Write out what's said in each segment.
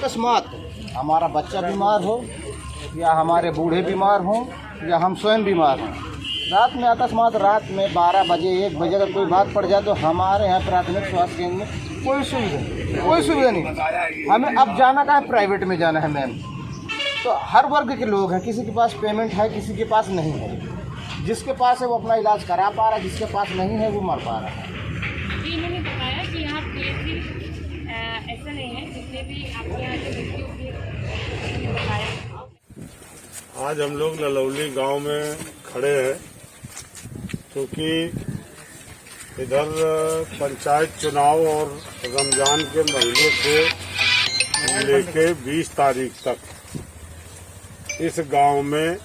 अकस्मात हमारा बच्चा बीमार हो या हमारे बूढ़े बीमार हों या हम स्वयं बीमार हों, रात में अकस्मात रात में 12 बजे 1 बजे अगर कोई बात पड़ जाए तो हमारे यहाँ प्राथमिक स्वास्थ्य केंद्र में कोई सुविधा नहीं। हमें अब जाना कहाँ है, प्राइवेट में जाना है मैम। तो हर वर्ग के लोग हैं, किसी के पास पेमेंट है, किसी के पास नहीं है। जिसके पास है वो अपना इलाज करा पा रहा है, जिसके पास नहीं है वो मर पा रहा है। इन्होंने बताया कि यहाँ पीएचसी ऐसा नहीं है, जितने भी आपके यहाँ जो व्यक्ति होंगे बताया। आज हम लोग ललौली गांव में खड़े हैं क्योंकि इधर पंचायत चुनाव और रमजान के महीने से लेके 20 तारीख तक इस गांव में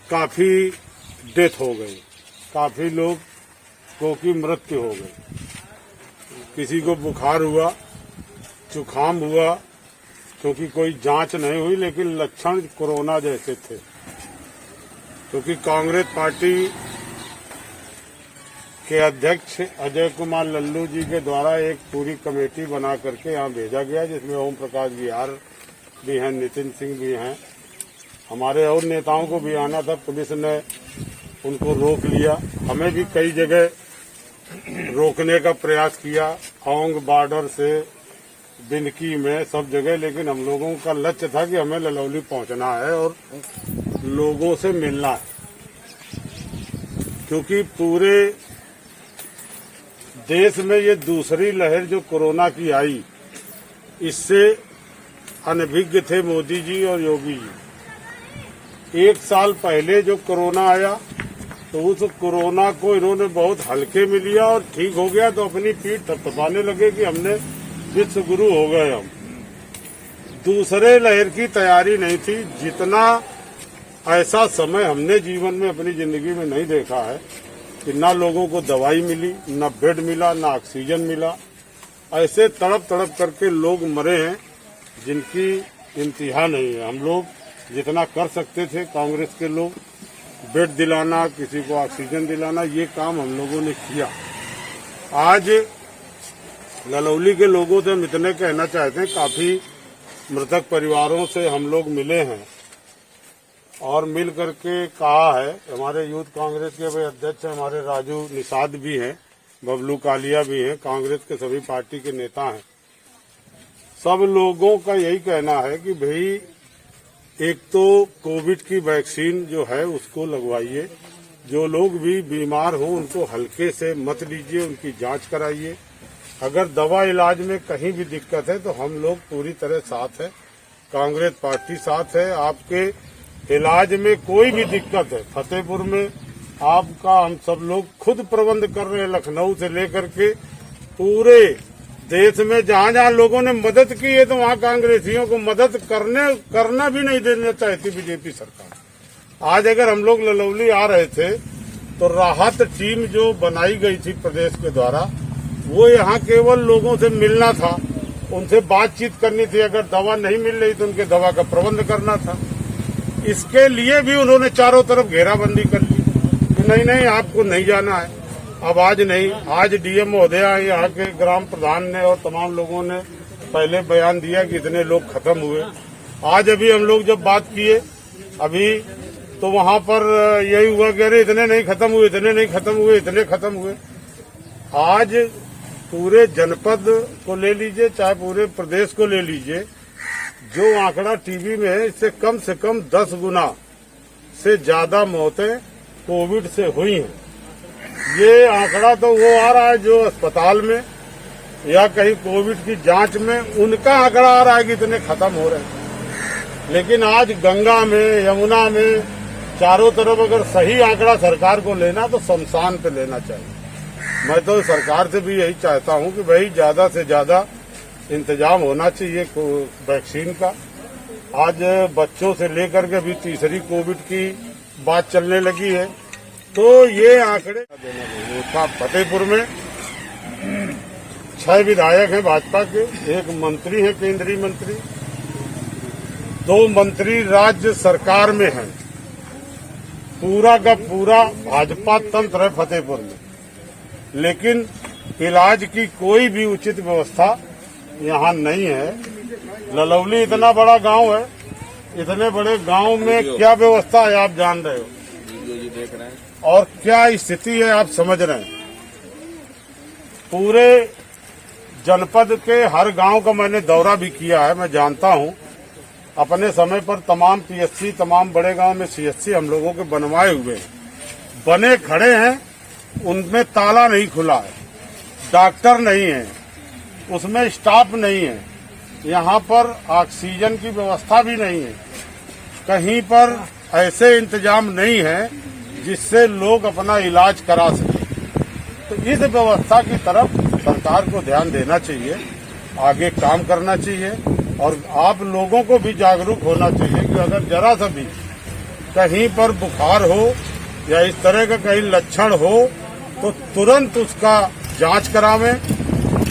काफी डेथ हो गई, काफी लोगों की मृत्यु हो गई। किसी को बुखार हुआ, जुकाम हुआ, क्योंकि कोई जांच नहीं हुई, लेकिन लक्षण कोरोना जैसे थे। क्योंकि कांग्रेस पार्टी के अध्यक्ष अजय कुमार लल्लू जी के द्वारा एक पूरी कमेटी बना करके यहाँ भेजा गया, जिसमें ओम प्रकाश बिहार भी हैं, नितिन सिंह भी हैं, हमारे और नेताओं को भी आना था। पुलिस ने उनको रोक लिया। हमें भी कई जगह रोकने का प्रयास किया, औंग बॉर्डर से बिनकी में सब जगह, लेकिन हम लोगों का लक्ष्य था कि हमें ललौली पहुंचना है और लोगों से मिलना है। क्योंकि पूरे देश में ये दूसरी लहर जो कोरोना की आई, इससे अनभिज्ञ थे मोदी जी और योगी जी। 1 साल पहले जो कोरोना आया तो उस कोरोना को इन्होंने बहुत हल्के में लिया और ठीक हो गया तो अपनी पीठ थपथपाने लगे कि हमने विश्व गुरु हो गए। हम दूसरे लहर की तैयारी नहीं थी। जितना ऐसा समय हमने जीवन में अपनी जिंदगी में नहीं देखा है कि ना लोगों को दवाई मिली, ना बेड मिला, ना ऑक्सीजन मिला। ऐसे तड़प तड़प करके लोग मरे हैं जिनकी इंतहा नहीं है। हम लोग जितना कर सकते थे, कांग्रेस के लोग बेड दिलाना, किसी को ऑक्सीजन दिलाना, ये काम हम लोगों ने किया। आज ललौली के लोगों से हम इतने कहना चाहते हैं, काफी मृतक परिवारों से हम लोग मिले हैं और मिल करके कहा है, हमारे यूथ कांग्रेस के भी अध्यक्ष हमारे राजू निषाद भी हैं, बबलू कालिया भी हैं, कांग्रेस के सभी पार्टी के नेता हैं। सब लोगों का यही कहना है कि भाई एक तो कोविड की वैक्सीन जो है उसको लगवाइए, जो लोग भी बीमार हों उनको हल्के से मत लीजिए, उनकी जांच कराइए। अगर दवा इलाज में कहीं भी दिक्कत है तो हम लोग पूरी तरह साथ है, कांग्रेस पार्टी साथ है। आपके इलाज में कोई भी दिक्कत है, फतेहपुर में आपका हम सब लोग खुद प्रबंध कर रहे हैं, लखनऊ से लेकर के पूरे देश में जहां जहां लोगों ने मदद की है तो वहां कांग्रेसियों को मदद करना भी नहीं देना चाहती बीजेपी सरकार। आज अगर हम लोग ललौली आ रहे थे तो राहत टीम जो बनाई गई थी प्रदेश के द्वारा, वो यहाँ केवल लोगों से मिलना था, उनसे बातचीत करनी थी। अगर दवा नहीं मिल रही तो उनके दवा का प्रबंध करना था। इसके लिए भी उन्होंने चारों तरफ घेराबंदी कर ली कि नहीं आपको नहीं जाना है। अब आज नहीं, आज डीएम महोदया यहाँ के ग्राम प्रधान ने और तमाम लोगों ने पहले बयान दिया कि इतने लोग खत्म हुए। आज अभी हम लोग जब बात किए अभी तो वहाँ पर यही हुआ कि अरे इतने नहीं खत्म हुए, इतने नहीं खत्म हुए, इतने खत्म हुए। आज पूरे जनपद को ले लीजिए, चाहे पूरे प्रदेश को ले लीजिए, जो आंकड़ा टीवी में है इससे कम से कम 10 गुना से ज्यादा मौतें कोविड से हुई हैं। ये आंकड़ा तो वो आ रहा है जो अस्पताल में या कहीं कोविड की जांच में, उनका आंकड़ा आ रहा है कि इतने खत्म हो रहे हैं। लेकिन आज गंगा में, यमुना में, चारों तरफ अगर सही आंकड़ा सरकार को लेना तो शमशान पे लेना चाहिए। मैं तो सरकार से भी यही चाहता हूं कि भाई ज्यादा से ज्यादा इंतजाम होना चाहिए वैक्सीन का। आज बच्चों से लेकर के अभी तीसरी कोविड की बात चलने लगी है, तो ये आंकड़े था। फतेहपुर में 6 विधायक हैं भाजपा के, 1 मंत्री है केंद्रीय मंत्री, 2 मंत्री राज्य सरकार में हैं। पूरा का पूरा भाजपा तंत्र है फतेहपुर में, लेकिन इलाज की कोई भी उचित व्यवस्था यहाँ नहीं है। ललौली इतना बड़ा गांव है, इतने बड़े गांव में क्या व्यवस्था है आप जान रहे हो, और क्या स्थिति है आप समझ रहे हैं। पूरे जनपद के हर गांव का मैंने दौरा भी किया है, मैं जानता हूं। अपने समय पर तमाम पीएचसी, तमाम बड़े गांव में सीएचसी हम लोगों के बनवाए हुए हैं, बने खड़े हैं, उनमें ताला नहीं खुला है, डॉक्टर नहीं है, उसमें स्टाफ नहीं है, यहाँ पर ऑक्सीजन की व्यवस्था भी नहीं है, कहीं पर ऐसे इंतजाम नहीं है जिससे लोग अपना इलाज करा सकें। तो इस व्यवस्था की तरफ सरकार को ध्यान देना चाहिए, आगे काम करना चाहिए, और आप लोगों को भी जागरूक होना चाहिए कि अगर जरा सा भी कहीं पर बुखार हो या इस तरह का कहीं लक्षण हो तो तुरंत उसका जांच करावें,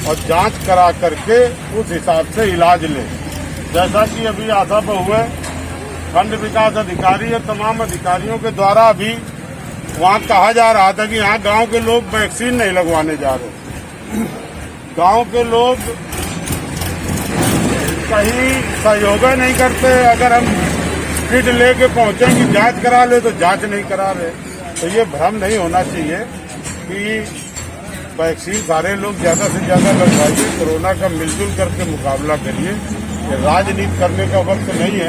और जांच करा करके उस हिसाब से इलाज लें। जैसा कि अभी आशा बहु है, खंड विकास अधिकारी और तमाम अधिकारियों के द्वारा अभी वहाँ कहा जा रहा था कि यहाँ गांव के लोग वैक्सीन नहीं लगवाने जा रहे। गांव के लोग कहीं सहयोग नहीं करते, अगर हम किट लेके पहुंचेंगे जांच करा ले तो जांच नहीं करा रहे। तो ये भ्रम नहीं होना चाहिए कि वैक्सीन सारे लोग ज्यादा से ज्यादा लगवाइए, कोरोना का मिलजुल करके मुकाबला करिए। राजनीति करने का वक्त नहीं है।